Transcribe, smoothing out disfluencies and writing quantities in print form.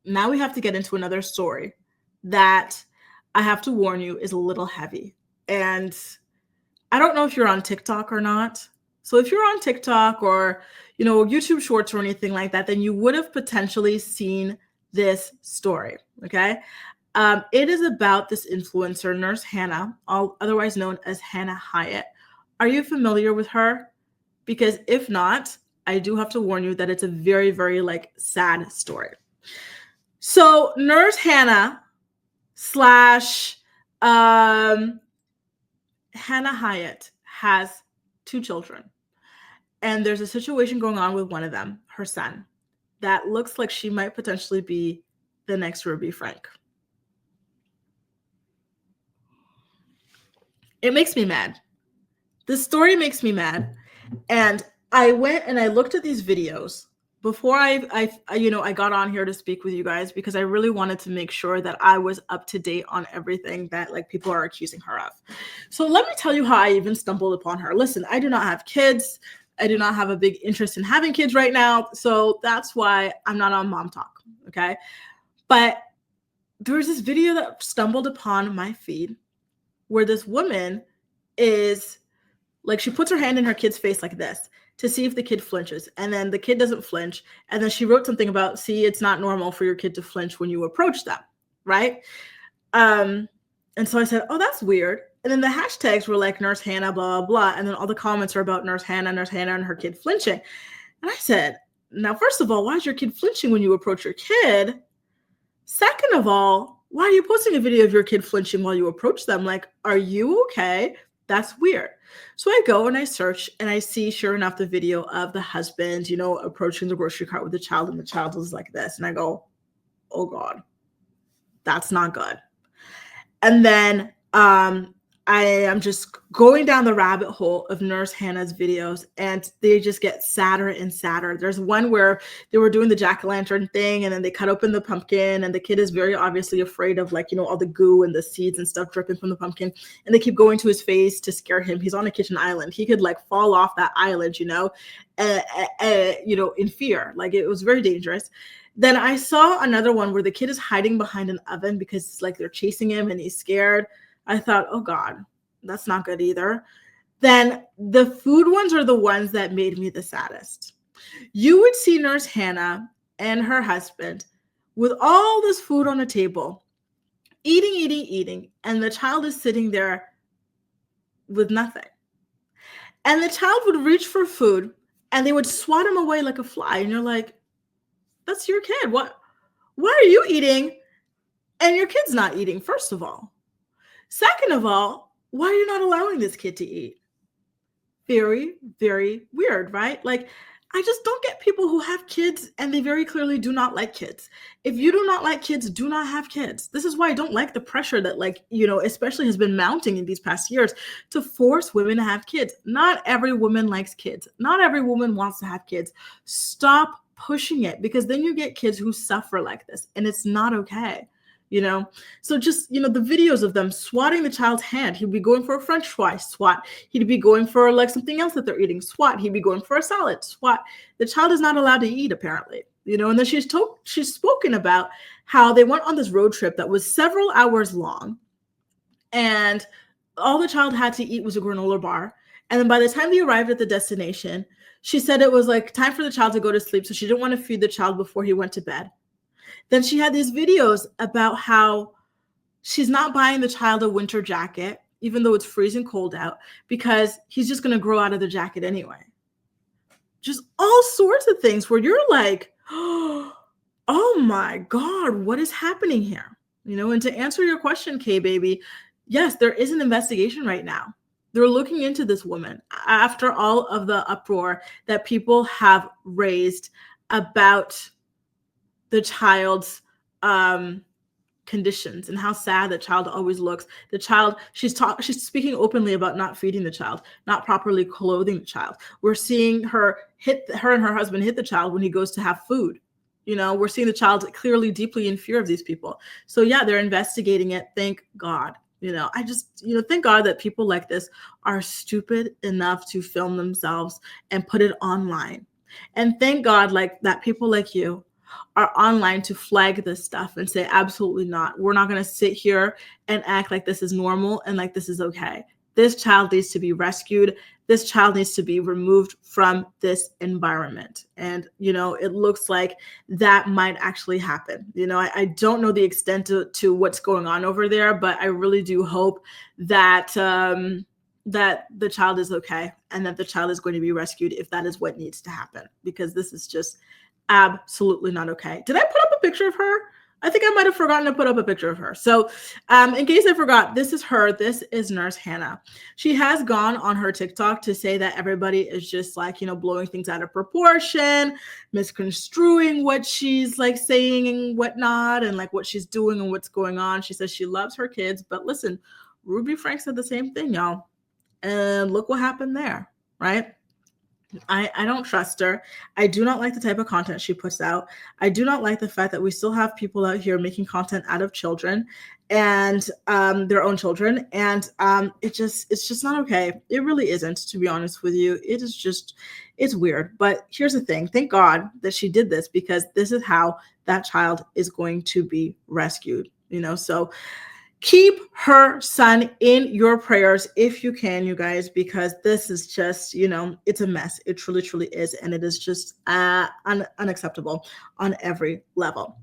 now we have to get into another story that I have to warn you is a little heavy. And I don't know if you're on TikTok or not. So if you're on TikTok or, YouTube Shorts or anything like that, then you would have potentially seen this story. Okay. It is about this influencer, Nurse Hannah, otherwise known as Hannah Hiatt. Are you familiar with her? Because if not, I do have to warn you that it's a very, very sad story. So Nurse Hannah slash Hannah Hiatt has 2 children. And there's a situation going on with one of them, her son, that looks like she might potentially be the next Ruby Frank. It makes me mad. This story makes me mad. And I went and I looked at these videos before I got on here to speak with you guys, because I really wanted to make sure that I was up to date on everything that people are accusing her of. So let me tell you how I even stumbled upon her. Listen, I do not have kids. I do not have a big interest in having kids right now. So that's why I'm not on Momtok. Okay. But there was this video that stumbled upon my feed where this woman is she puts her hand in her kid's face like this to see if the kid flinches. And then the kid doesn't flinch. And then she wrote something about, see, it's not normal for your kid to flinch when you approach them. Right. And so I said, oh, that's weird. And then the hashtags were like Nurse Hannah, blah, blah, blah. And then all the comments are about Nurse Hannah and her kid flinching. And I said, now, first of all, why is your kid flinching when you approach your kid? Second of all, why are you posting a video of your kid flinching while you approach them? Are you okay? That's weird. So I go and I search and I see, sure enough, the video of the husband, approaching the grocery cart with the child, and the child is like this. And I go, oh God, that's not good. And then I am just going down the rabbit hole of Nurse Hannah's videos, and they just get sadder and sadder. There's one where they were doing the jack-o'-lantern thing, and then they cut open the pumpkin, and the kid is very obviously afraid of all the goo and the seeds and stuff dripping from the pumpkin, and they keep going to his face to scare him. He's on a kitchen island. He could fall off that island, in fear. It was very dangerous. Then I saw another one where the kid is hiding behind an oven because it's they're chasing him and he's scared. I thought, oh God, that's not good either. Then the food ones are the ones that made me the saddest. You would see Nurse Hannah and her husband with all this food on the table, eating, and the child is sitting there with nothing. And the child would reach for food and they would swat him away like a fly. And you're like, that's your kid. Why are you eating and your kid's not eating, first of all? Second of all, why are you not allowing this kid to eat? Very, very weird, right? I just don't get people who have kids and they very clearly do not like kids. If you do not like kids, do not have kids. This is why I don't like the pressure that especially has been mounting in these past years to force women to have kids. Not every woman likes kids. Not every woman wants to have kids. Stop pushing it, because then you get kids who suffer like this, and it's not okay. So just, the videos of them swatting the child's hand. He'd be going for a French fry, swat. He'd be going for something else that they're eating, swat. He'd be going for a salad, swat. The child is not allowed to eat, apparently, and then she's spoken about how they went on this road trip that was several hours long, and all the child had to eat was a granola bar. And then by the time they arrived at the destination, she said it was time for the child to go to sleep. So she didn't want to feed the child before he went to bed. Then she had these videos about how she's not buying the child a winter jacket, even though it's freezing cold out, because he's just going to grow out of the jacket anyway. Just all sorts of things where you're like, oh my God, what is happening here? And to answer your question, K-Baby, yes, there is an investigation right now. They're looking into this woman after all of the uproar that people have raised about the child's conditions and how sad the child always looks. The child, she's speaking openly about not feeding the child, not properly clothing the child. We're seeing her and her husband hit the child when he goes to have food. We're seeing the child clearly deeply in fear of these people. So yeah, they're investigating it. Thank God. I just, thank God that people like this are stupid enough to film themselves and put it online. And thank God that people like you are online to flag this stuff and say, absolutely not. We're not going to sit here and act like this is normal and like this is okay. This child needs to be rescued. This child needs to be removed from this environment. And, it looks like that might actually happen. I don't know the extent to what's going on over there, but I really do hope that that the child is okay and that the child is going to be rescued if that is what needs to happen, because this is just absolutely not okay. Did I put up a picture of her? I think I might have forgotten to put up a picture of her. So in case I forgot, this is her. This is Nurse Hannah. She has gone on her TikTok to say that everybody is just like, blowing things out of proportion, misconstruing what she's like saying and whatnot, and like what she's doing and what's going on. She says she loves her kids, but listen, Ruby Frank said the same thing, y'all. And look what happened there, right? I don't trust her. I do not like the type of content she puts out. I do not like the fact that we still have people out here making content out of children and their own children. And it's just not okay. It really isn't, to be honest with you. It's weird. But here's the thing. Thank God that she did this, because this is how that child is going to be rescued, so keep her son in your prayers if you can, you guys, because this is just, it's a mess. It truly, truly is. And it is just unacceptable on every level.